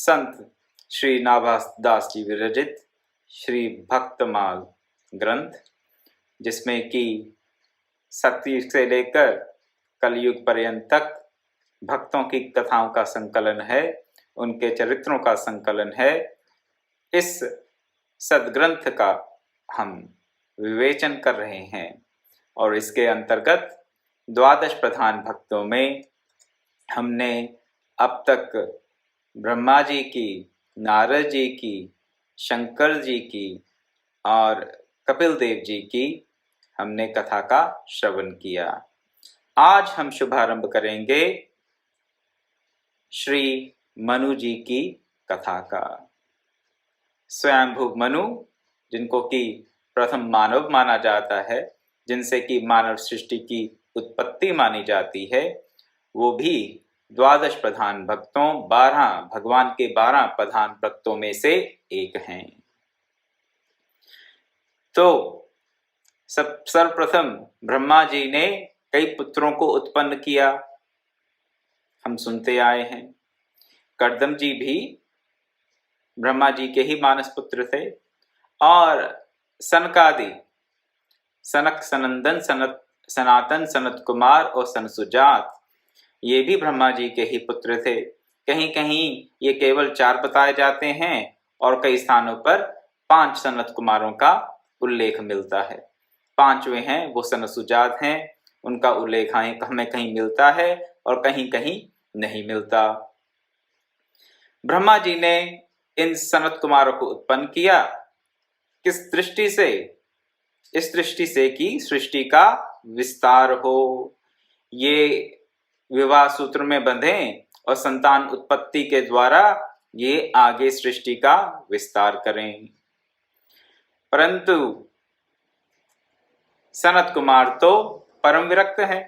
संत श्री नाभास दास जी विरचित श्री भक्तमाल ग्रंथ, जिसमें कि सतयुग से लेकर कलयुग पर्यंत तक भक्तों की कथाओं का संकलन है, उनके चरित्रों का संकलन है। इस सदग्रंथ का हम विवेचन कर रहे हैं और इसके अंतर्गत 12 प्रधान भक्तों में हमने अब तक ब्रह्मा जी की, नारद जी की, शंकर जी की और कपिल देव जी की हमने कथा का श्रवण किया। आज हम शुभारंभ करेंगे श्री मनु जी की कथा का। स्वयंभू मनु, जिनको कि प्रथम मानव माना जाता है, जिनसे कि मानव सृष्टि की उत्पत्ति मानी जाती है, वो भी 12 प्रधान भक्तों, 12 भगवान के 12 प्रधान भक्तों में से एक हैं। तो सर्वप्रथम ब्रह्मा जी ने कई पुत्रों को उत्पन्न किया, हम सुनते आए हैं। कर्दम जी भी ब्रह्मा जी के ही मानस पुत्र थे और सनकादि, सनक, सनंदन, सनातन, सनत कुमार और सनसुजात, ये भी ब्रह्मा जी के ही पुत्र थे। कहीं कहीं ये केवल 4 बताए जाते हैं और कई स्थानों पर 5 सनत कुमारों का उल्लेख मिलता है। 5वें हैं वो सनसुजात हैं, उनका उल्लेख हमें कहीं मिलता है और कहीं कहीं नहीं मिलता। ब्रह्मा जी ने इन सनत कुमारों को उत्पन्न किया किस दृष्टि से? इस दृष्टि से कि सृष्टि का विस्तार हो, ये विवाह सूत्र में बंधें और संतान उत्पत्ति के द्वारा ये आगे सृष्टि का विस्तार करें। परंतु सनत कुमार तो परम विरक्त हैं,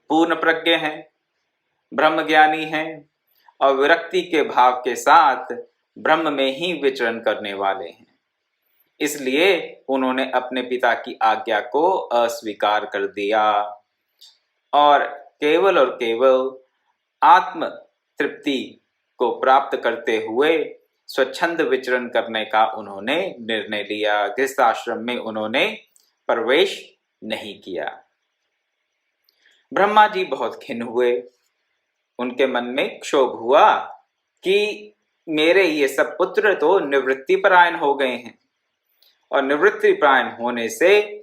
पूर्ण प्रज्ञ हैं, ब्रह्म ज्ञानी हैं और विरक्ति के भाव के साथ ब्रह्म में ही विचरण करने वाले हैं। इसलिए उन्होंने अपने पिता की आज्ञा को अस्वीकार कर दिया और केवल आत्म तृप्ति को प्राप्त करते हुए स्वच्छंद विचरण करने का उन्होंने निर्णय लिया। गृहस्थ आश्रम में उन्होंने प्रवेश नहीं किया। ब्रह्मा जी बहुत खिन्न हुए, उनके मन में क्षोभ हुआ कि मेरे ये सब पुत्र तो निवृत्ति परायण हो गए हैं और निवृत्ति परायण होने से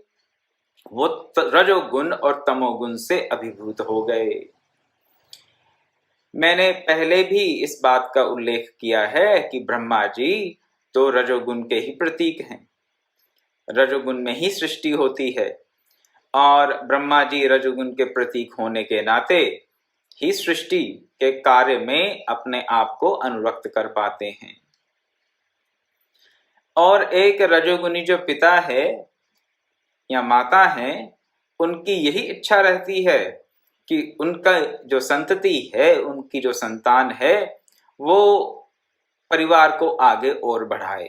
वो रजोगुण और तमोगुण से अभिभूत हो गए। मैंने पहले भी इस बात का उल्लेख किया है कि ब्रह्मा जी तो रजोगुण के ही प्रतीक हैं, रजोगुण में ही सृष्टि होती है और ब्रह्मा जी रजोगुण के प्रतीक होने के नाते ही सृष्टि के कार्य में अपने आप को अनुरक्त कर पाते हैं। और एक रजोगुणी जो पिता है या माता है, उनकी यही इच्छा रहती है कि उनका जो संतति है, उनकी जो संतान है, वो परिवार को आगे और बढ़ाए।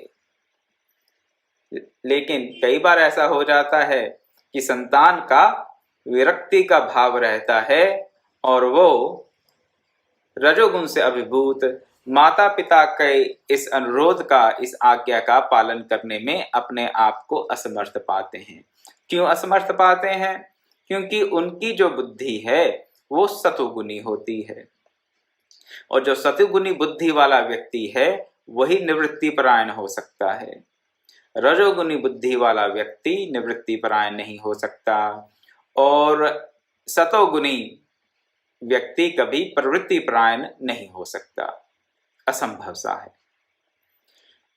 लेकिन कई बार ऐसा हो जाता है कि संतान का विरक्ति का भाव रहता है और वो रजोगुण से अभिभूत माता पिता के इस अनुरोध का, इस आज्ञा का पालन करने में अपने आप को असमर्थ पाते हैं। क्यों असमर्थ पाते हैं? क्योंकि उनकी जो बुद्धि है वो सतोगुनी होती है और जो सतोगुनी बुद्धि वाला व्यक्ति है वही निवृत्ति परायण हो सकता है। रजोगुनी बुद्धि वाला व्यक्ति निवृत्ति परायण नहीं हो सकता और सतोगुनी व्यक्ति कभी प्रवृत्ति परायण नहीं हो सकता, असंभव सा है।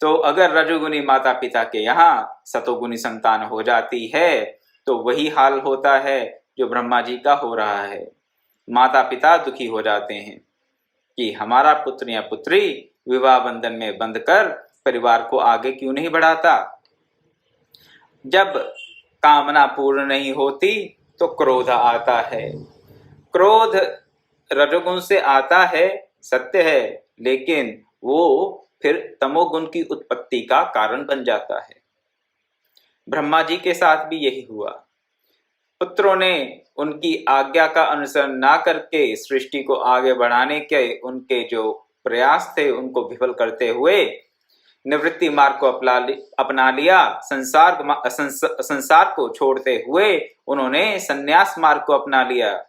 तो अगर रजोगुनी माता पिता के यहाँ सतोगुनी संतान हो जाती है तो वही हाल होता है जो ब्रह्मा जी का हो रहा है। माता पिता दुखी हो जाते हैं कि हमारा पुत्र या पुत्री विवाह बंधन में बंधकर परिवार को आगे क्यों नहीं बढ़ाता। जब कामना पूर्ण नहीं होती तो क्रोध आता है। क्रोध रजोगुण से आता है, सत्य है, लेकिन वो फिर तमोगुण की उत्पत्ति का कारण बन जाता है। ब्रह्मा जी के साथ भी यही हुआ। पुत्रों ने उनकी आज्ञा का अनुसरण ना करके सृष्टि को आगे बढ़ाने के उनके जो प्रयास थे उनको विफल करते हुए निवृत्ति मार्ग को अपना लिया। संसार को छोड़ते हुए उन्होंने संन्यास मार्ग को अपना लिया।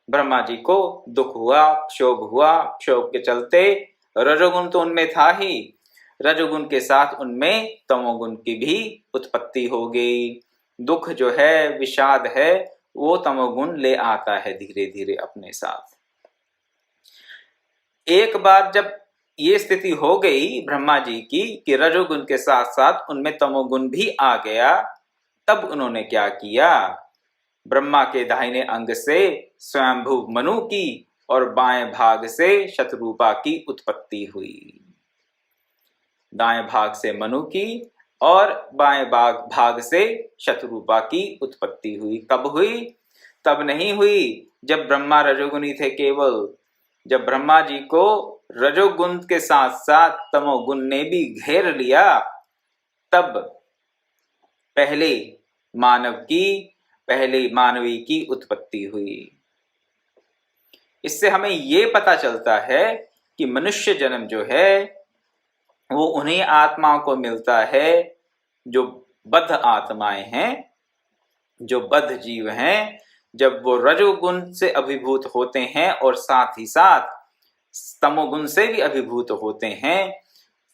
ब्रह्मा जी को दुख हुआ, क्षोभ के चलते रजोगुण तो उनमें था ही, रजोगुण के साथ उनमें तमोगुण की भी उत्पत्ति हो गई। दुख जो है, विषाद है, वो तमोगुण ले आता है धीरे धीरे अपने साथ। एक बार जब ये स्थिति हो गई ब्रह्मा जी की कि रजोगुण के साथ साथ उनमें तमोगुण भी आ गया, तब उन्होंने क्या किया? ब्रह्मा के दाहिने अंग से स्वयंभू मनु की और बाएं भाग से शतरूपा की उत्पत्ति हुई। दाएं भाग से मनु की और बाएं भाग से शतरूपा की उत्पत्ति हुई। कब हुई? तब नहीं हुई जब ब्रह्मा रजोगुणी थे केवल। जब ब्रह्मा जी को रजोगुण के साथ साथ तमोगुण ने भी घेर लिया, तब पहले मानवी की उत्पत्ति हुई। इससे हमें ये पता चलता है कि मनुष्य जन्म जो है वो उन्हीं आत्माओं को मिलता है जो बद्ध आत्माएं हैं, जो बद्ध जीव हैं। जब वो रजोगुण से अभिभूत होते हैं और साथ ही साथ तमोगुण से भी अभिभूत होते हैं,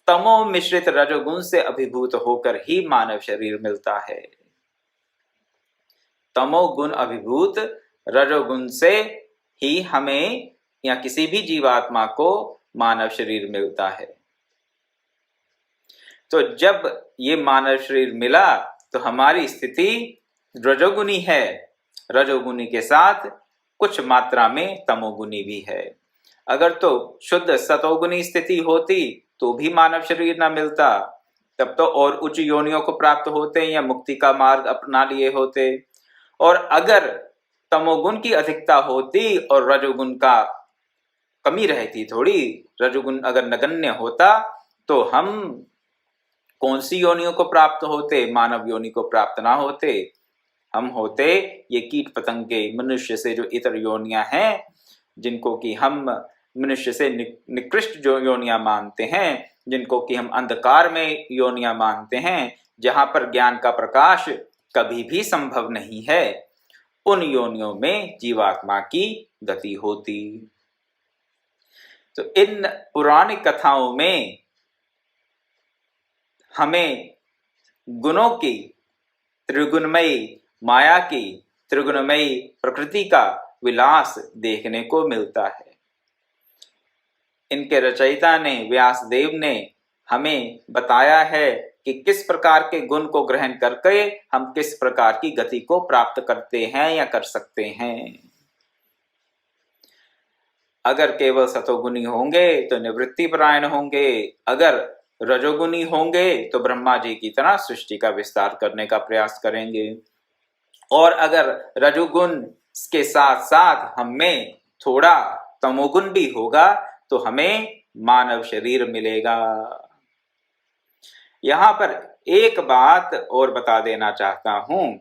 तमो मिश्रित रजोगुण से अभिभूत होकर ही मानव शरीर मिलता है। तमोगुण अभिभूत रजोगुण से ही हमें या किसी भी जीवात्मा को मानव शरीर मिलता है। तो जब ये मानव शरीर मिला तो हमारी स्थिति रजोगुणी है, रजोगुणी के साथ कुछ मात्रा में तमोगुणी भी है। अगर तो शुद्ध सतोगुणी स्थिति होती तो भी मानव शरीर ना मिलता, तब तो और उच्च योनियों को प्राप्त होते या मुक्ति का मार्ग अपना लिए होते। और अगर तमोगुण की अधिकता होती और रजोगुण का कमी रहती थोड़ी, रजोगुण अगर नगण्य होता, तो हम कौन सी योनियों को प्राप्त होते? मानव योनि को प्राप्त ना होते। हम होते ये कीट पतंगे, मनुष्य से जो इतर योनियां हैं, जिनको कि हम मनुष्य से निकृष्ट जो योनियां मानते हैं, जिनको कि हम अंधकार में योनियां मानते हैं, जहां पर ज्ञान का प्रकाश कभी भी संभव नहीं है, उन योनियों में जीवात्मा की गति होती। तो इन पुरानी कथाओं में हमें गुणों की त्रिगुणमयी, माया की त्रिगुणमयी प्रकृति का विलास देखने को मिलता है। इनके रचयिता ने, व्यासदेव ने हमें बताया है कि किस प्रकार के गुण को ग्रहण करके हम किस प्रकार की गति को प्राप्त करते हैं या कर सकते हैं। अगर केवल सतोगुणी होंगे तो निवृत्ति परायण होंगे, अगर रजोगुणी होंगे तो ब्रह्मा जी की तरह सृष्टि का विस्तार करने का प्रयास करेंगे, और अगर रजोगुण के साथ साथ हमें थोड़ा तमोगुण भी होगा तो हमें मानव शरीर मिलेगा। यहाँ पर एक बात और बता देना चाहता हूं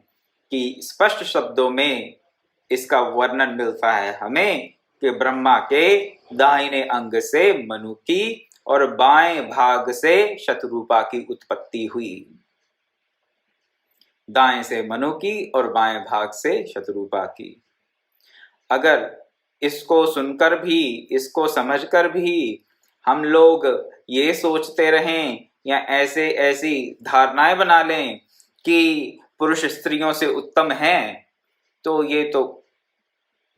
कि स्पष्ट शब्दों में इसका वर्णन मिलता है हमें कि ब्रह्मा के दाहिने अंग से मनु की और बाएं भाग से शतरूपा की उत्पत्ति हुई। दाएं से मनु की और बाएं भाग से शतरूपा की। अगर इसको सुनकर भी, इसको समझकर भी हम लोग ये सोचते रहें या ऐसी धारणाएं बना लें कि पुरुष स्त्रियों से उत्तम हैं, तो ये तो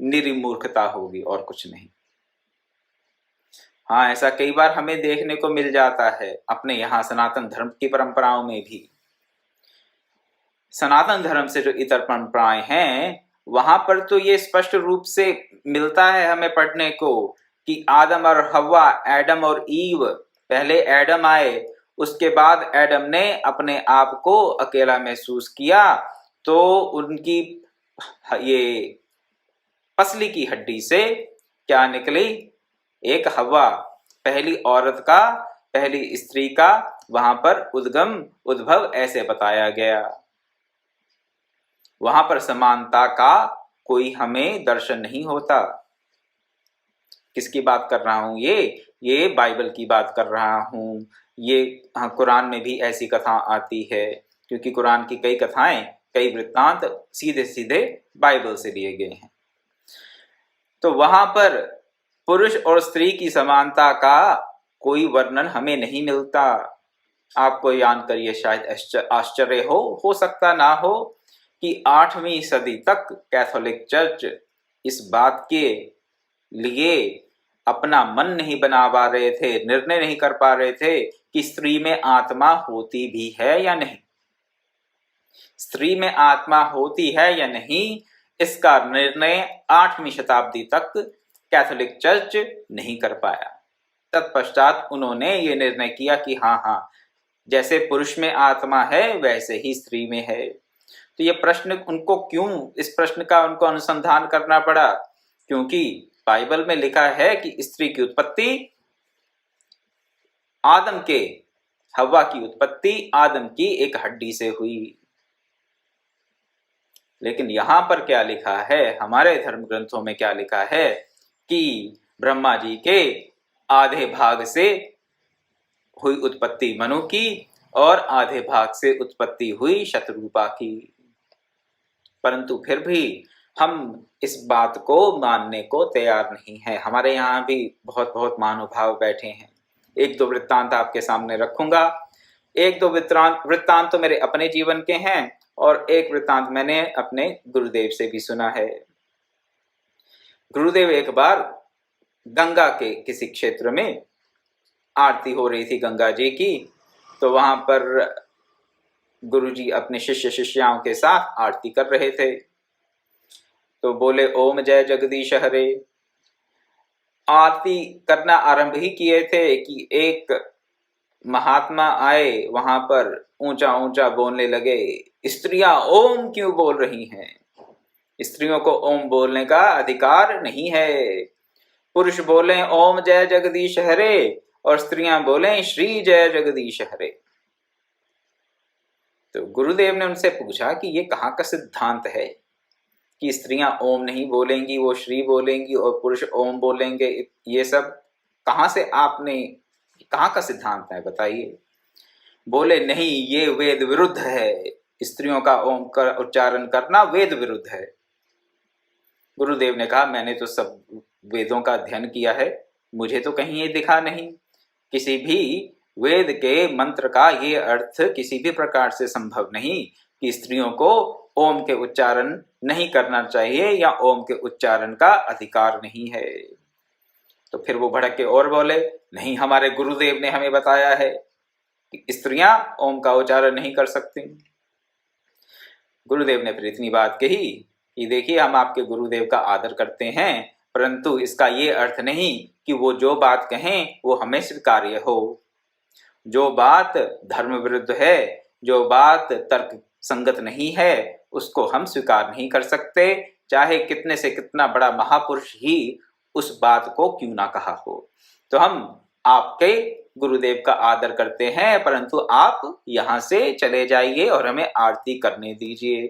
निरी मूर्खता होगी और कुछ नहीं। हाँ, ऐसा कई बार हमें देखने को मिल जाता है अपने यहाँ सनातन धर्म की परंपराओं में भी। सनातन धर्म से जो इतर परंपराएं हैं, वहां पर तो ये स्पष्ट रूप से मिलता है हमें पढ़ने को कि आदम और हव्वा, एडम और ईव, पहले एडम आए, उसके बाद एडम ने अपने आप को अकेला महसूस किया तो उनकी ये पसली की हड्डी से क्या निकली? एक हव्वा, पहली औरत का, पहली स्त्री का वहां पर उद्भव ऐसे बताया गया। वहां पर समानता का कोई हमें दर्शन नहीं होता। किसकी बात कर रहा हूं? ये बाइबल की बात कर रहा हूँ। ये हाँ, कुरान में भी ऐसी कथा आती है, क्योंकि कुरान की कई कथाएं, कई वृत्तांत सीधे सीधे बाइबल से लिए गए हैं। तो वहां पर पुरुष और स्त्री की समानता का कोई वर्णन हमें नहीं मिलता। आपको जानकर ये शायद आश्चर्य हो सकता ना हो कि 8वीं सदी तक कैथोलिक चर्च इस बात के लिए अपना मन नहीं बना पा रहे थे, निर्णय नहीं कर पा रहे थे कि स्त्री में आत्मा होती भी है या नहीं। स्त्री में आत्मा होती है या नहीं, इसका निर्णय 8वीं शताब्दी तक कैथोलिक चर्च नहीं कर पाया। तत्पश्चात उन्होंने ये निर्णय किया कि हाँ हाँ, जैसे पुरुष में आत्मा है वैसे ही स्त्री में है। तो ये प्रश्न उनको क्यों, इस प्रश्न का उनको अनुसंधान करना पड़ा? क्योंकि बाइबल में लिखा है कि स्त्री की उत्पत्ति आदम के, हव्वा की उत्पत्ति आदम की एक हड्डी से हुई। लेकिन यहां पर क्या लिखा है, हमारे धर्म ग्रंथों में क्या लिखा है कि ब्रह्मा जी के आधे भाग से हुई उत्पत्ति मनु की और आधे भाग से उत्पत्ति हुई शतरूपा की। परंतु फिर भी हम इस बात को मानने को तैयार नहीं है। हमारे यहाँ भी बहुत बहुत महानुभाव बैठे हैं। एक दो वृत्तांत आपके सामने रखूंगा। एक दो वृत्तांत तो मेरे अपने जीवन के हैं और एक वृत्तांत मैंने अपने गुरुदेव से भी सुना है। गुरुदेव एक बार गंगा के किसी क्षेत्र में आरती हो रही थी गंगा जी की, तो वहां पर गुरुजी अपने शिष्य शिष्याओं के साथ आरती कर रहे थे। तो बोले ओम जय जगदीश हरे। आरती करना आरंभ ही किए थे कि एक महात्मा आए, वहां पर ऊंचा ऊंचा बोलने लगे, स्त्रियां ओम क्यों बोल रही हैं? स्त्रियों को ओम बोलने का अधिकार नहीं है। पुरुष बोले ओम जय जगदीश हरे और स्त्रियां बोले श्री जय जगदीश हरे। तो गुरुदेव ने उनसे पूछा कि ये कहाँ का सिद्धांत है कि स्त्रियां ओम नहीं बोलेंगी, वो श्री बोलेंगी और पुरुष ओम बोलेंगे? ये सब कहाँ से आपने, कहाँ का सिद्धांत है बताइए? बोले नहीं, ये वेद विरुद्ध है, स्त्रियों का ओम का उच्चारण करना वेद विरुद्ध है। गुरुदेव ने कहा मैंने तो सब वेदों का अध्ययन किया है, मुझे तो कहीं ये दिखा नहीं। किसी भी वेद के मंत्र का ये अर्थ किसी भी प्रकार से संभव नहीं कि स्त्रियों को ओम के उच्चारण नहीं करना चाहिए या ओम के उच्चारण का अधिकार नहीं है। तो फिर वो भड़क के और बोले नहीं, हमारे गुरुदेव ने हमें बताया है कि स्त्रियां ओम का उच्चारण नहीं कर सकती। गुरुदेव ने फिर इतनी बात कही कि देखिए, हम आपके गुरुदेव का आदर करते हैं, परंतु इसका ये अर्थ नहीं कि वो जो बात कहें वो हमें स्वीकार्य हो। जो बात धर्म विरुद्ध है, जो बात तर्क संगत नहीं है, उसको हम स्वीकार नहीं कर सकते, चाहे कितने से कितना बड़ा महापुरुष ही उस बात को क्यों ना कहा हो। तो हम आपके गुरुदेव का आदर करते हैं, परंतु आप यहाँ से चले जाइए और हमें आरती करने दीजिए।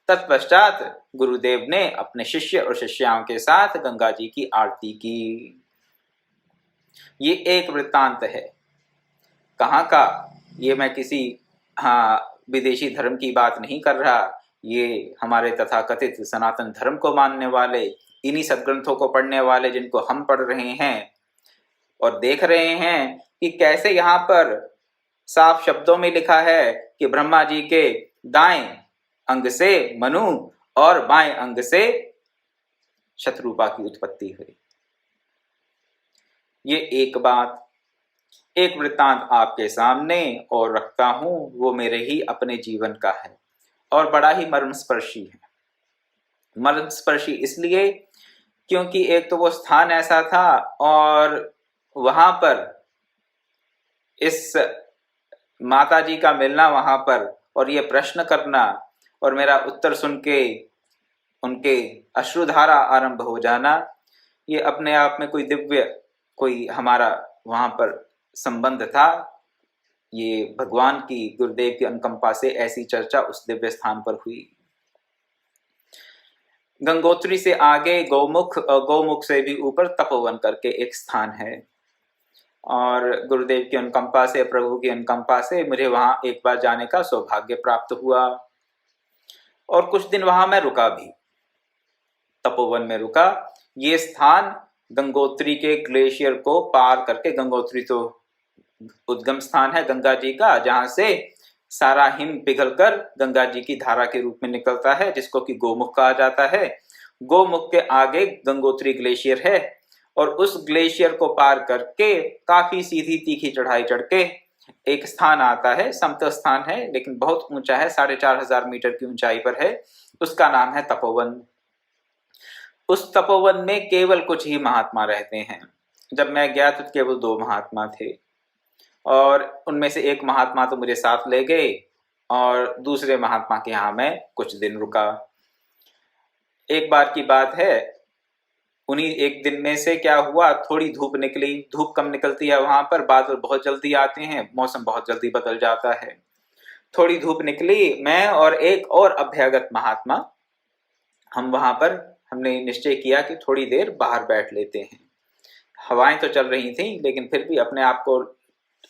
तत्पश्चात गुरुदेव ने अपने शिष्य और शिष्याओं के साथ गंगा जी की आरती की। ये एक वृत्तांत है। कहाँ का? ये मैं किसी विदेशी धर्म की बात नहीं कर रहा, ये हमारे तथाकथित सनातन धर्म को मानने वाले, इन्हीं सदग्रंथों को पढ़ने वाले जिनको हम पढ़ रहे हैं और देख रहे हैं कि कैसे यहाँ पर साफ शब्दों में लिखा है कि ब्रह्मा जी के दाएं अंग से मनु और बाएं अंग से शतरूपा की उत्पत्ति हुई। ये एक बात। एक वृत्तांत आपके सामने और रखता हूं, वो मेरे ही अपने जीवन का है और बड़ा ही मर्मस्पर्शी है। मर्मस्पर्शी इसलिए क्योंकि एक तो वो स्थान ऐसा था और वहां पर इस माता जी का मिलना वहां पर और ये प्रश्न करना और मेरा उत्तर सुन के उनके अश्रुधारा आरंभ हो जाना, ये अपने आप में कोई दिव्य, कोई हमारा वहां पर संबंध था। ये भगवान की, गुरुदेव की अनुकंपा से ऐसी चर्चा उस दिव्य स्थान पर हुई। गंगोत्री से आगे गौमुख, गौमुख से भी ऊपर तपोवन करके एक स्थान है। और गुरुदेव की अनुकंपा से, प्रभु की अनुकंपा से मुझे वहाँ एक बार जाने का सौभाग्य प्राप्त हुआ और कुछ दिन वहाँ मैं रुका भी, तपोवन में रुका। ये स्थान गंगोत्री के ग्लेशियर को पार करके, गंगोत्री तो उद्गम स्थान है गंगा जी का, जहाँ से सारा हिम पिघलकर गंगा जी की धारा के रूप में निकलता है, जिसको कि गोमुख कहा जाता है। गोमुख के आगे गंगोत्री ग्लेशियर है और उस ग्लेशियर को पार करके काफी सीधी तीखी चढ़ाई चढ़ के एक स्थान आता है, समतल स्थान है लेकिन बहुत ऊंचा है, 4500 मीटर की ऊंचाई पर है। उसका नाम है तपोवन। उस तपोवन में केवल कुछ ही महात्मा रहते हैं। जब मैं गया तो केवल 2 महात्मा थे और उनमें से एक महात्मा तो मुझे साथ ले गए और दूसरे महात्मा के यहाँ मैं कुछ दिन रुका। एक बार की बात है, उन्हीं एक दिन में से क्या हुआ, थोड़ी धूप निकली। धूप कम निकलती है वहां पर, बादल बहुत जल्दी आते हैं, मौसम बहुत जल्दी बदल जाता है। थोड़ी धूप निकली, मैं और एक और अभ्यागत महात्मा, हम वहां पर हमने निश्चय किया कि थोड़ी देर बाहर बैठ लेते हैं। हवाएं तो चल रही थी लेकिन फिर भी अपने आप को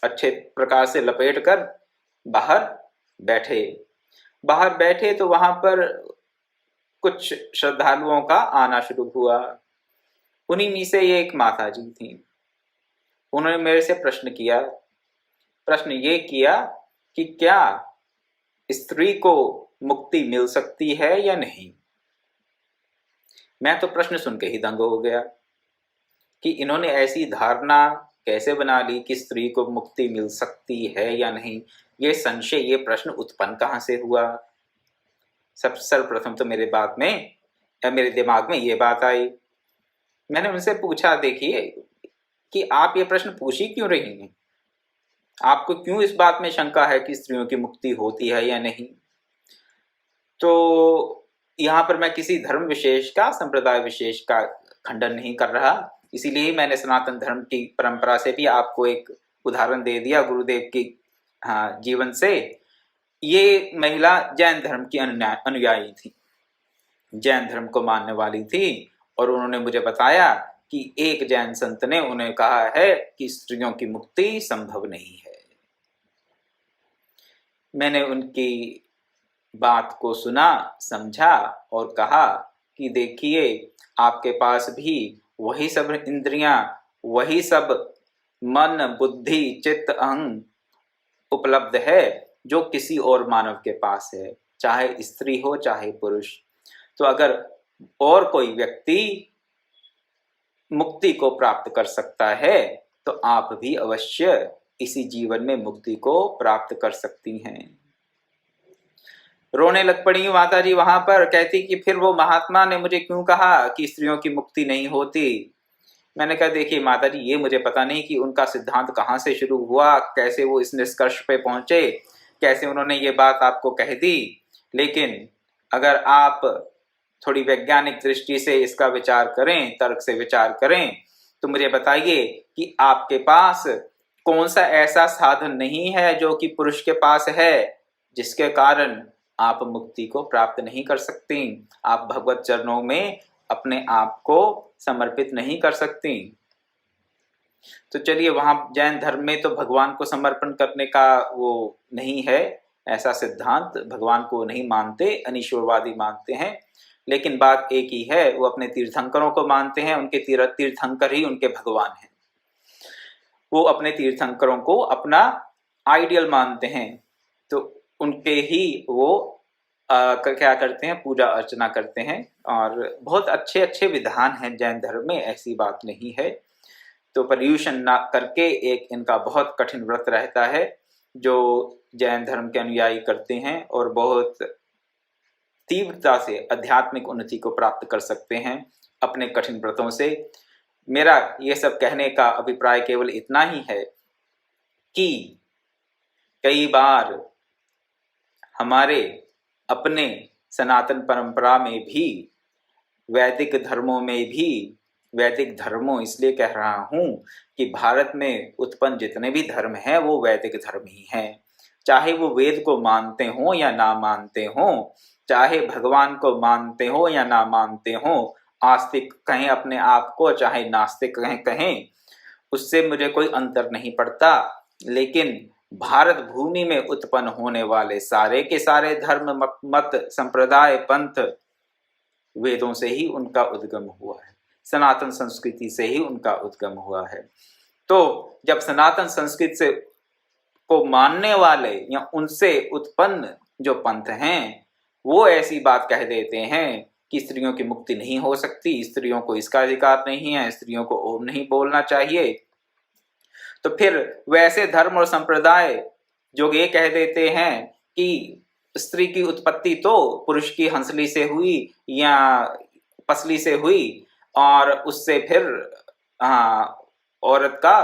अच्छे प्रकार से लपेट कर बाहर बैठे। बाहर बैठे तो वहां पर कुछ श्रद्धालुओं का आना शुरू हुआ। उन्हीं में से ये एक माता जी थी। उन्होंने मेरे से प्रश्न ये किया कि क्या स्त्री को मुक्ति मिल सकती है या नहीं। मैं तो प्रश्न सुन के ही दंग हो गया कि इन्होंने ऐसी धारणा कैसे बना ली कि स्त्री को मुक्ति मिल सकती है या नहीं। ये संशय, ये प्रश्न उत्पन्न कहाँ से हुआ। सर्वप्रथम तो मेरे दिमाग में ये बात आई। मैंने उनसे पूछा, देखिए कि आप ये प्रश्न पूछ ही क्यों रही हैं, आपको क्यों इस बात में शंका है कि स्त्रियों की मुक्ति होती है या नहीं। तो यहाँ पर मैं किसी धर्म विशेष का, संप्रदाय विशेष का खंडन नहीं कर रहा, इसीलिए मैंने सनातन धर्म की परंपरा से भी आपको एक उदाहरण दे दिया गुरुदेव की जीवन से। ये महिला जैन धर्म की अनुयायी थी, जैन धर्म को मानने वाली थी और उन्होंने मुझे बताया कि एक जैन संत ने उन्हें कहा है कि स्त्रियों की मुक्ति संभव नहीं है। मैंने उनकी बात को सुना, समझा और कहा कि देखिए, आपके पास भी वही सब इंद्रियां, वही सब मन, बुद्धि, चित्त, अहंग उपलब्ध है जो किसी और मानव के पास है, चाहे स्त्री हो चाहे पुरुष। तो अगर और कोई व्यक्ति मुक्ति को प्राप्त कर सकता है तो आप भी अवश्य इसी जीवन में मुक्ति को प्राप्त कर सकती हैं। रोने लग पड़ी माता जी वहां पर, कहती कि फिर वो महात्मा ने मुझे क्यों कहा कि स्त्रियों की मुक्ति नहीं होती। मैंने कहा, देखिए माता जी, ये मुझे पता नहीं कि उनका सिद्धांत कहाँ से शुरू हुआ, कैसे वो इस निष्कर्ष पे पहुंचे, कैसे उन्होंने ये बात आपको कह दी। लेकिन अगर आप थोड़ी वैज्ञानिक दृष्टि से इसका विचार करें, तर्क से विचार करें, तो मुझे बताइए कि आपके पास कौन सा ऐसा साधन नहीं है जो कि पुरुष के पास है, जिसके कारण आप मुक्ति को प्राप्त नहीं कर सकती, आप भगवत चरणों में अपने आप को समर्पित नहीं कर सकती। तो चलिए, वहां जैन धर्म में तो भगवान को समर्पण करने का वो नहीं है, ऐसा सिद्धांत, भगवान को नहीं मानते, अनीश्वरवादी मानते हैं। लेकिन बात एक ही है, वो अपने तीर्थंकरों को मानते हैं, उनके तीर्थंकर ही उनके भगवान हैं। वो अपने तीर्थंकरों को अपना आइडियल मानते हैं, तो उनके ही वो क्या करते हैं, पूजा अर्चना करते हैं। और बहुत अच्छे अच्छे विधान हैं जैन धर्म में, ऐसी बात नहीं है। तो पर्यूषण ना करके एक इनका बहुत कठिन व्रत रहता है जो जैन धर्म के अनुयायी करते हैं और बहुत तीव्रता से आध्यात्मिक उन्नति को प्राप्त कर सकते हैं अपने कठिन व्रतों से। मेरा ये सब कहने का अभिप्राय केवल इतना ही है कि कई बार हमारे अपने सनातन परंपरा में भी, वैदिक धर्मों में भी, वैदिक धर्मों इसलिए कह रहा हूँ कि भारत में उत्पन्न जितने भी धर्म हैं वो वैदिक धर्म ही हैं। चाहे वो वेद को मानते हों या ना मानते हों, चाहे भगवान को मानते हो या ना मानते हो, आस्तिक कहें अपने आप को चाहे नास्तिक कहें, उससे मुझे कोई अंतर नहीं पड़ता, लेकिन भारत भूमि में उत्पन्न होने वाले सारे के सारे धर्म, मत, संप्रदाय, पंथ वेदों से ही उनका उद्गम हुआ है, सनातन संस्कृति से ही उनका उद्गम हुआ है। तो जब सनातन संस्कृति से को मानने वाले या उनसे उत्पन्न जो पंथ हैं वो ऐसी बात कह देते हैं कि स्त्रियों की मुक्ति नहीं हो सकती, स्त्रियों को इसका अधिकार नहीं है, स्त्रियों को ओम नहीं बोलना चाहिए, तो फिर वैसे धर्म और संप्रदाय जो ये कह देते हैं कि स्त्री की उत्पत्ति तो पुरुष की हंसली से हुई या पसली से हुई और उससे फिर औरत का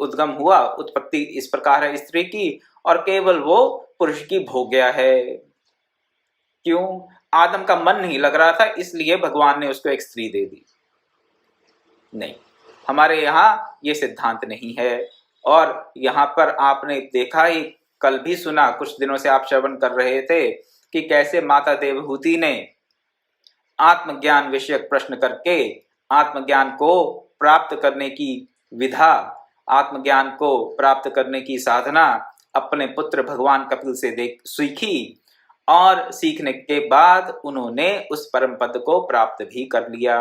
उद्गम हुआ, उत्पत्ति इस प्रकार है स्त्री की, और केवल वो पुरुष की भोग्या है। क्यों? आदम का मन नहीं लग रहा था इसलिए भगवान ने उसको एक स्त्री दे दी। नहीं, हमारे यहाँ ये सिद्धांत नहीं है। और यहाँ पर आपने देखा ही, कल भी सुना, कुछ दिनों से आप श्रवण कर रहे थे कि कैसे माता देवहूति ने आत्मज्ञान विषयक प्रश्न करके आत्मज्ञान को प्राप्त करने की विधा, आत्मज्ञान को प्राप्त करने की साधना अपने पुत्र भगवान कपिल से सीखी, और सीखने के बाद उन्होंने उस परम पद को प्राप्त भी कर लिया।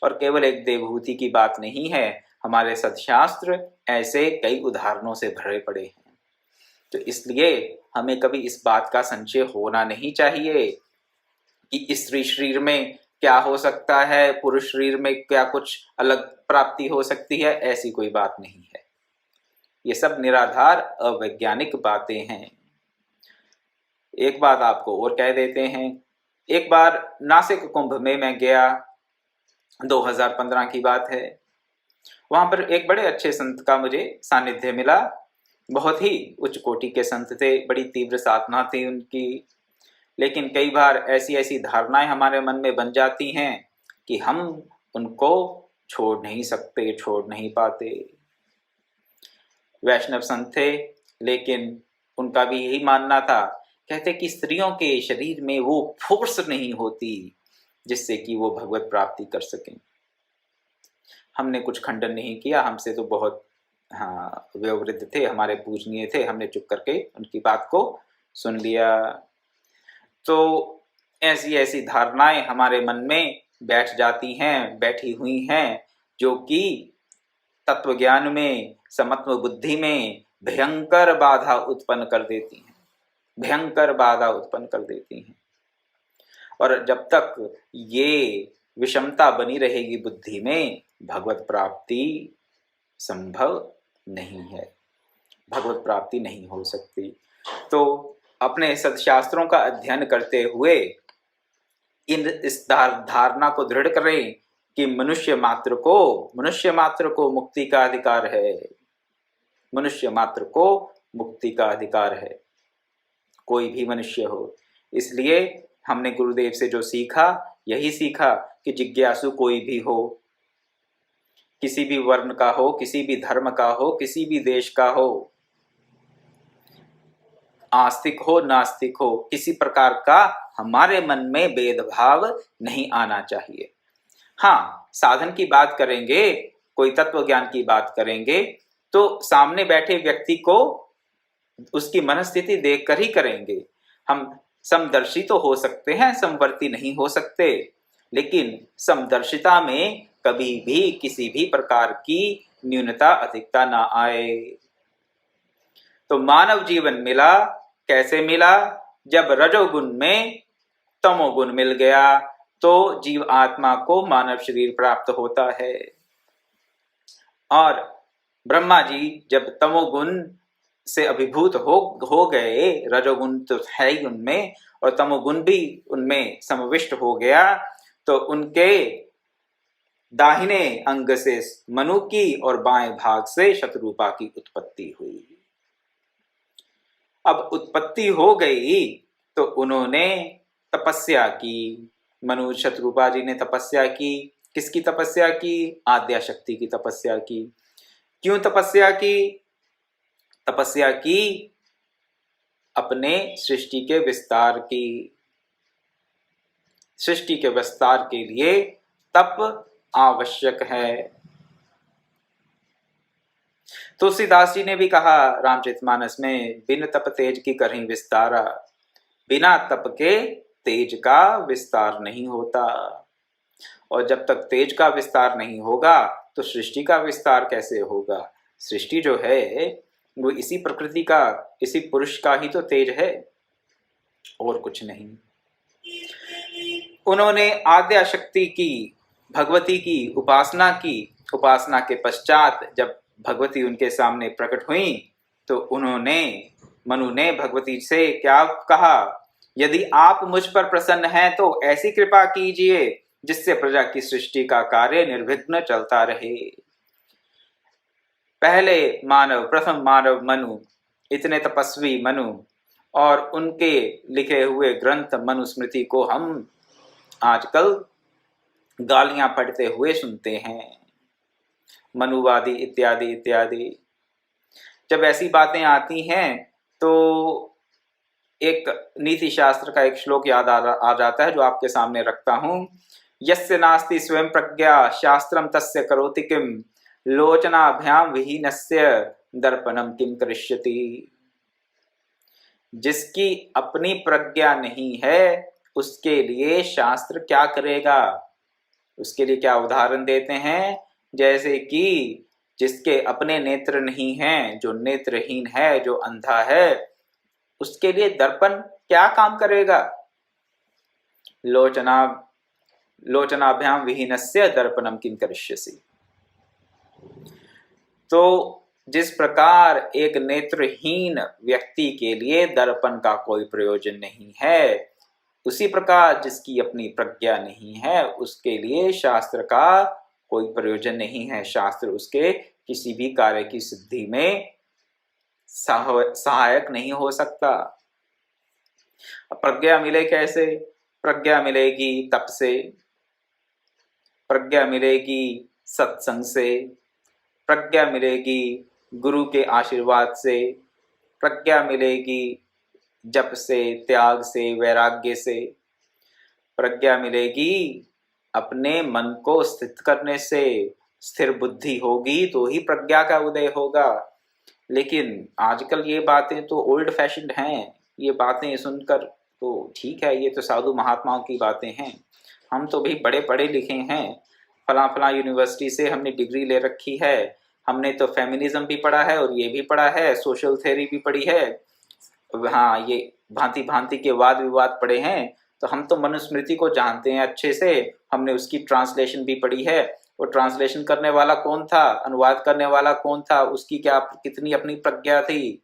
और केवल एक देवहूति की बात नहीं है, हमारे सदशास्त्र ऐसे कई उदाहरणों से भरे पड़े हैं। तो इसलिए हमें कभी इस बात का संशय होना नहीं चाहिए कि स्त्री शरीर में क्या हो सकता है, पुरुष शरीर में क्या कुछ अलग प्राप्ति हो सकती है, ऐसी कोई बात नहीं है। ये सब निराधार अवैज्ञानिक बातें हैं। एक बात आपको और कह देते हैं, एक बार नासिक कुंभ में मैं गया, 2015 की बात है। वहां पर एक बड़े अच्छे संत का मुझे सानिध्य मिला, बहुत ही उच्च कोटि के संत थे, बड़ी तीव्र साधना थी उनकी। लेकिन कई बार ऐसी ऐसी धारणाएं हमारे मन में बन जाती हैं कि हम उनको छोड़ नहीं सकते, छोड़ नहीं पाते। वैष्णव संत थे, लेकिन उनका भी यही मानना था, कहते कि स्त्रियों के शरीर में वो फोर्स नहीं होती जिससे कि वो भगवत प्राप्ति कर सकें। हमने कुछ खंडन नहीं किया, हमसे तो बहुत वयोवृद्ध थे, हमारे पूजनीय थे, हमने चुप करके उनकी बात को सुन लिया। तो ऐसी ऐसी धारणाएं हमारे मन में बैठ जाती हैं, बैठी हुई हैं, जो कि तत्व ज्ञान में, समत्व बुद्धि में भयंकर बाधा उत्पन्न कर देती हैं, भयंकर बाधा उत्पन्न कर देती हैं। और जब तक ये विषमता बनी रहेगी बुद्धि में, भगवत प्राप्ति संभव नहीं है, भगवत प्राप्ति नहीं हो सकती। तो अपने सदशास्त्रों का अध्ययन करते हुए इस धारणा को दृढ़ करें कि मनुष्य मात्र को मुक्ति का अधिकार है, मनुष्य मात्र को मुक्ति का अधिकार है, कोई भी मनुष्य हो। इसलिए हमने गुरुदेव से जो सीखा, यही सीखा कि जिज्ञासु कोई भी हो, किसी भी वर्ण का हो, किसी भी धर्म का हो, किसी भी देश का हो, आस्तिक हो नास्तिक हो, किसी प्रकार का हमारे मन में भेदभाव नहीं आना चाहिए। हाँ, साधन की बात करेंगे, कोई तत्व ज्ञान की बात करेंगे, तो सामने बैठे व्यक्ति को उसकी मनस्थिति देखकर ही करेंगे। हम समदर्शी तो हो सकते हैं, समवर्ती नहीं हो सकते, लेकिन समदर्शिता में कभी भी किसी भी प्रकार की न्यूनता अधिकता ना आए। तो मानव जीवन मिला, कैसे मिला? जब रजोगुण में तमोगुण मिल गया तो जीव आत्मा को मानव शरीर प्राप्त होता है। और ब्रह्मा जी जब तमोगुण से अभिभूत हो गए, रजोगुण तो है ही उनमें और तमोगुण भी उनमें समविष्ट हो गया, तो उनके दाहिने अंग से मनु की और बाएं भाग से शतरूपा की उत्पत्ति हुई। अब उत्पत्ति हो गई तो उन्होंने तपस्या की, मनु शतरूपा जी ने तपस्या की। किसकी तपस्या की? आद्या शक्ति की तपस्या की। क्यों तपस्या की? तपस्या की अपने सृष्टि के विस्तार की। सृष्टि के विस्तार के लिए तप आवश्यक है। तुलसीदास जी ने भी कहा रामचरितमानस में, बिन तप तेज की करहीं विस्तारा, बिना तप के तेज का विस्तार नहीं होता। और जब तक तेज का विस्तार नहीं होगा तो सृष्टि का विस्तार कैसे होगा? सृष्टि जो है वो इसी प्रकृति का, इसी पुरुष का ही तो तेज है, और कुछ नहीं। उन्होंने आद्या शक्ति की, भगवती की उपासना की। उपासना के पश्चात जब भगवती उनके सामने प्रकट हुई तो मनु ने भगवती से क्या कहा? यदि आप मुझ पर प्रसन्न हैं तो ऐसी कृपा कीजिए जिससे प्रजा की सृष्टि का कार्य निर्विघ्न चलता रहे। प्रथम मानव मनु, इतने तपस्वी मनु, और उनके लिखे हुए ग्रंथ मनुस्मृति को हम आजकल गालियां पढ़ते हुए सुनते हैं, मनुवादी इत्यादि इत्यादि। जब ऐसी बातें आती हैं तो एक नीति शास्त्र का एक श्लोक याद आ जाता है जो आपके सामने रखता हूं। यस्य नास्ति स्वयं प्रज्ञा शास्त्रम तस्य करोति किम, लोचनाभ्याम विहीनस्य दर्पणम किम करिष्यति। जिसकी अपनी प्रज्ञा नहीं है उसके लिए शास्त्र क्या करेगा? उसके लिए क्या उदाहरण देते हैं? जैसे कि जिसके अपने नेत्र नहीं हैं, जो नेत्रहीन है, जो अंधा है, उसके लिए दर्पण क्या काम करेगा? लोचनाभ्याम विहीनस्य दर्पणम किम करिष्यसि। तो जिस प्रकार एक नेत्रहीन व्यक्ति के लिए दर्पण का कोई प्रयोजन नहीं है, उसी प्रकार जिसकी अपनी प्रज्ञा नहीं है उसके लिए शास्त्र का कोई प्रयोजन नहीं है। शास्त्र उसके किसी भी कार्य की सिद्धि में सहायक नहीं हो सकता। प्रज्ञा मिले कैसे? प्रज्ञा मिलेगी तप से, प्रज्ञा मिलेगी सत्संग से, प्रज्ञा मिलेगी गुरु के आशीर्वाद से, प्रज्ञा मिलेगी जप से, त्याग से, वैराग्य से, प्रज्ञा मिलेगी अपने मन को स्थित करने से। स्थिर बुद्धि होगी तो ही प्रज्ञा का उदय होगा। लेकिन आजकल ये बातें तो ओल्ड फैशन्ड हैं। ये बातें सुनकर तो ठीक है, ये तो साधु महात्माओं की बातें हैं। हम तो भी बड़े पढ़े लिखे हैं, फला फला यूनिवर्सिटी से हमने डिग्री ले रखी है, हमने तो फेमिनिज्म भी पढ़ा है और ये भी पढ़ा है, सोशल थ्योरी भी पढ़ी है, हाँ ये भांति भांति के वाद विवाद पढ़े हैं, तो हम तो मनुस्मृति को जानते हैं अच्छे से। हमने उसकी ट्रांसलेशन भी पढ़ी है। वो ट्रांसलेशन करने वाला कौन था, अनुवाद करने वाला कौन था, उसकी क्या कितनी अपनी प्रज्ञा थी,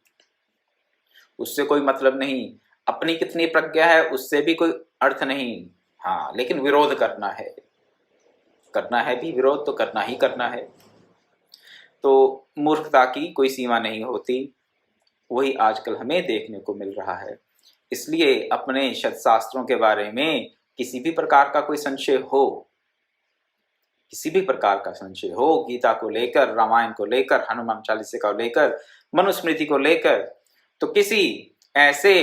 उससे कोई मतलब नहीं। अपनी कितनी प्रज्ञा है उससे भी कोई अर्थ नहीं। हाँ, लेकिन विरोध करना है भी, विरोध तो करना ही करना है। तो मूर्खता की कोई सीमा नहीं होती, वही आजकल हमें देखने को मिल रहा है। इसलिए अपने शास्त्रों के बारे में किसी भी प्रकार का कोई संशय हो, किसी भी प्रकार का संशय हो, गीता को लेकर, रामायण को लेकर, हनुमान चालीसा को लेकर, मनुस्मृति को लेकर, तो किसी ऐसे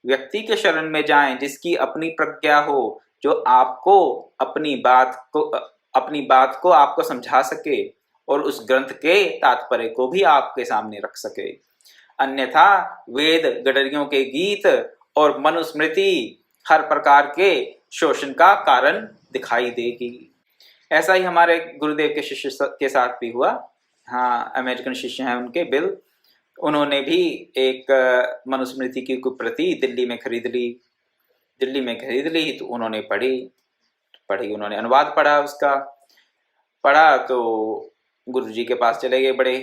व्यक्ति के शरण में जाएं जिसकी अपनी प्रज्ञा हो, जो आपको अपनी बात को आपको समझा सके और उस ग्रंथ के तात्पर्य को भी आपके सामने रख सके। अन्यथा वेद गडरियों के गीत और मनुस्मृति हर प्रकार के शोषण का कारण दिखाई देगी। ऐसा ही हमारे गुरुदेव के शिष्य के साथ भी हुआ। हाँ, अमेरिकन शिष्य हैं उनके, बिल, उन्होंने भी एक मनुस्मृति की प्रति दिल्ली में खरीद ली तो उन्होंने पढ़ी, उन्होंने अनुवाद पढ़ा, उसका पढ़ा तो गुरुजी के पास चले गए बड़े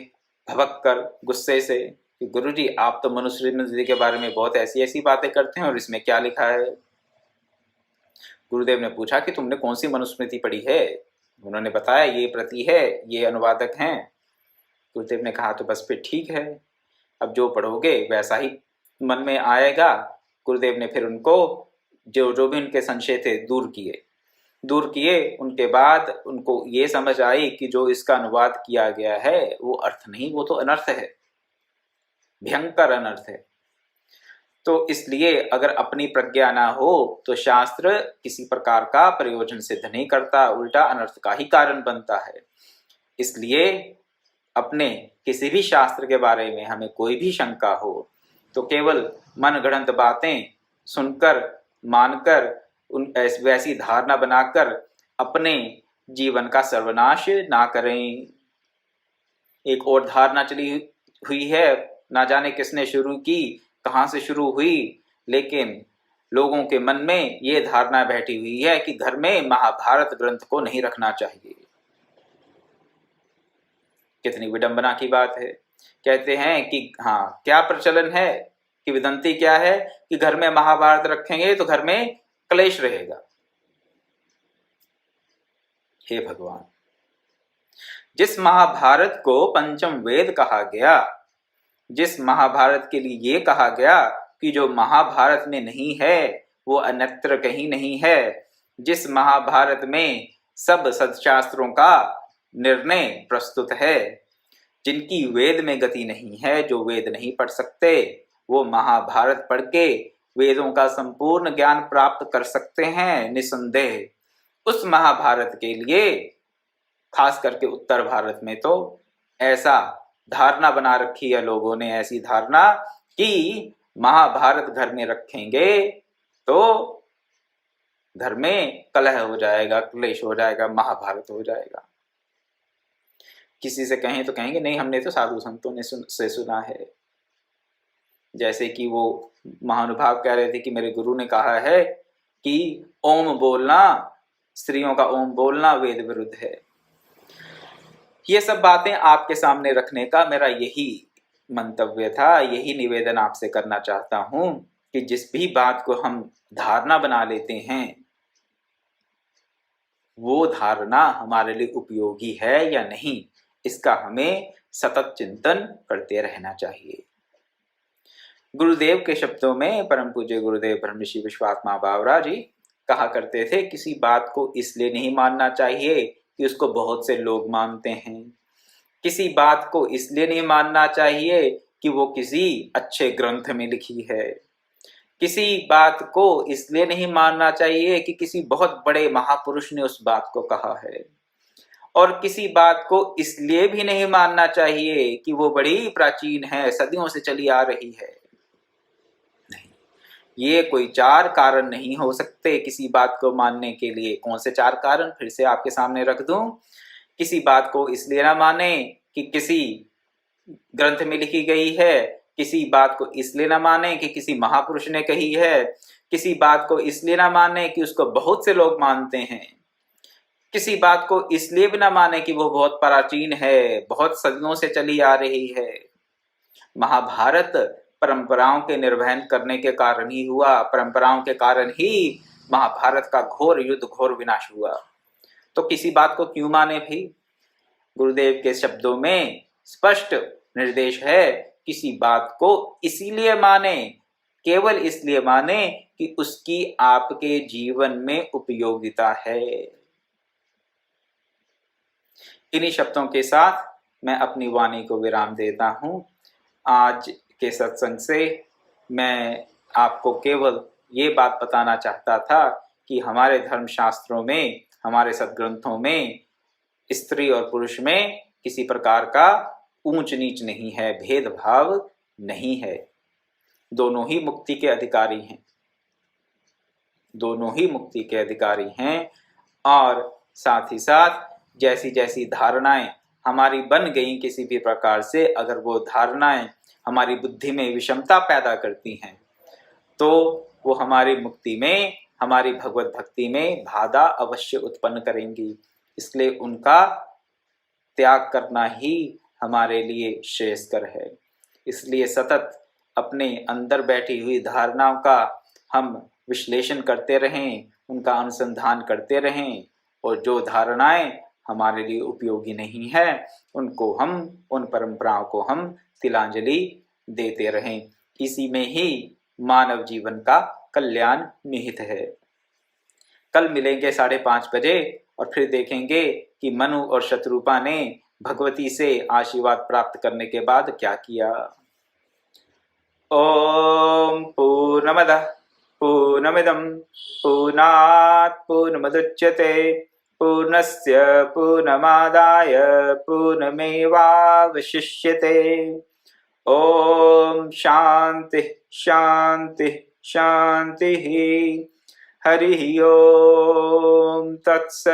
भभक कर, गुस्से से कि गुरुजी आप तो मनुस्मृति के बारे में बहुत ऐसी ऐसी बातें करते हैं और इसमें क्या लिखा है। गुरुदेव ने पूछा कि तुमने कौन सी मनुस्मृति पढ़ी है? उन्होंने बताया ये प्रति है, ये अनुवादक हैं। गुरुदेव ने कहा तो बस फिर ठीक है, अब जो पढ़ोगे वैसा ही मन में आएगा। गुरुदेव ने फिर उनको जो भी उनके संशय थे दूर किए। उनके बाद उनको ये समझ आई कि जो इसका अनुवाद किया गया है वो अर्थ नहीं, वो तो अनर्थ है, भयंकर अनर्थ है। तो इसलिए अगर अपनी प्रज्ञा ना हो तो शास्त्र किसी प्रकार का प्रयोजन सिद्ध नहीं करता, उल्टा अनर्थ का ही कारण बनता है। इसलिए अपने किसी भी शास्त्र के बारे में हमें कोई भी शंका हो तो केवल मनगढ़ंत बातें सुनकर, मानकर, वैसी धारणा बनाकर अपने जीवन का सर्वनाश ना करें। एक और धारणा चली हुई है, ना जाने किसने शुरू की, कहाँ से शुरू हुई, लेकिन लोगों के मन में ये धारणा बैठी हुई है कि घर में महाभारत ग्रंथ को नहीं रखना चाहिए। कितनी विडंबना की बात है। कहते हैं कि हाँ, क्या प्रचलन है कि विदंती क्या है कि घर में महाभारत रखेंगे तो घर में क्लेश रहेगा। हे भगवान, जिस महाभारत को पंचम वेद कहा गया, जिस महाभारत के लिए ये कहा गया कि जो महाभारत में नहीं है वो अन्यत्र कहीं नहीं है, जिस महाभारत में सब सदशास्त्रों का निर्णय प्रस्तुत है, जिनकी वेद में गति नहीं है, जो वेद नहीं पढ़ सकते वो महाभारत पढ़ के वेदों का संपूर्ण ज्ञान प्राप्त कर सकते हैं निसंदेह। उस महाभारत के लिए खास करके उत्तर भारत में तो ऐसा धारणा बना रखी है लोगों ने, ऐसी धारणा कि महाभारत घर में रखेंगे तो घर में कलह हो जाएगा, क्लेश हो जाएगा, महाभारत हो जाएगा। किसी से कहें तो कहेंगे नहीं, हमने तो साधु संतों ने से सुना है। जैसे कि वो महानुभाव कह रहे थे कि मेरे गुरु ने कहा है कि ओम बोलना, स्त्रियों का ओम बोलना वेद विरुद्ध है। ये सब बातें आपके सामने रखने का मेरा यही मंतव्य था, यही निवेदन आपसे करना चाहता हूं कि जिस भी बात को हम धारणा बना लेते हैं वो धारणा हमारे लिए उपयोगी है या नहीं, इसका हमें सतत चिंतन करते रहना चाहिए। गुरुदेव के शब्दों में परम पूज्य गुरुदेव ब्रह्मर्षि विश्वात्मा बावरा जी कहा करते थे, किसी बात को इसलिए नहीं मानना चाहिए कि उसको बहुत से लोग मानते हैं, किसी बात को इसलिए नहीं मानना चाहिए कि वो किसी अच्छे ग्रंथ में लिखी है, किसी बात को इसलिए नहीं मानना चाहिए कि किसी बहुत बड़े महापुरुष ने उस बात को कहा है, और किसी बात को इसलिए भी नहीं मानना चाहिए कि वो बड़ी प्राचीन है, सदियों से चली आ रही है। नहीं, ये कोई चार कारण नहीं हो सकते किसी बात को मानने के लिए। कौन से चार कारण फिर से आपके सामने रख दूं? किसी बात को इसलिए ना माने कि किसी ग्रंथ में लिखी गई है, किसी बात को इसलिए ना माने कि किसी महापुरुष ने कही है, किसी बात को इसलिए ना माने कि उसको बहुत से लोग मानते हैं, किसी बात को इसलिए भी ना माने कि वो बहुत प्राचीन है, बहुत सदियों से चली आ रही है। महाभारत परंपराओं के निर्वहन करने के कारण ही हुआ, परंपराओं के कारण ही महाभारत का घोर युद्ध, घोर विनाश हुआ। तो किसी बात को क्यों माने भी? गुरुदेव के शब्दों में स्पष्ट निर्देश है, किसी बात को इसीलिए माने, केवल इसलिए माने कि उसकी आपके जीवन में उपयोगिता है। इन्हीं शब्दों के साथ मैं अपनी वाणी को विराम देता हूं। आज के सत्संग से मैं आपको केवल ये बात बताना चाहता था कि हमारे धर्मशास्त्रों में, हमारे सद्ग्रंथों में स्त्री और पुरुष में किसी प्रकार का ऊंच नीच नहीं है, भेदभाव नहीं है। दोनों ही मुक्ति के अधिकारी हैं, दोनों ही मुक्ति के अधिकारी हैं। और साथ ही साथ जैसी जैसी धारणाएं हमारी बन गई किसी भी प्रकार से, अगर वो धारणाएं हमारी बुद्धि में विषमता पैदा करती हैं तो वो हमारी मुक्ति में, हमारी भगवत भक्ति में बाधा अवश्य उत्पन्न करेंगी। इसलिए उनका त्याग करना ही हमारे लिए श्रेयस्कर है। इसलिए सतत अपने अंदर बैठी हुई धारणाओं का हम विश्लेषण करते रहें, उनका अनुसंधान करते रहें, और जो धारणाएं हमारे लिए उपयोगी नहीं है उनको हम, उन परंपराओं को हम तिलांजलि देते रहें। इसी में ही मानव जीवन का कल्याण निहित है। कल मिलेंगे 5:30 बजे और फिर देखेंगे कि मनु और शत्रुपा ने भगवती से आशीर्वाद प्राप्त करने के बाद क्या किया। ओम पूर्णमदः पूर्णमिदं पूर्णात् पूर्णमुदच्यते पूर्णस्य पूर्णमादाय पूर्णमेवावशिष्यते। ओम शांति शांति शांति। हरि ओम तत्सत्।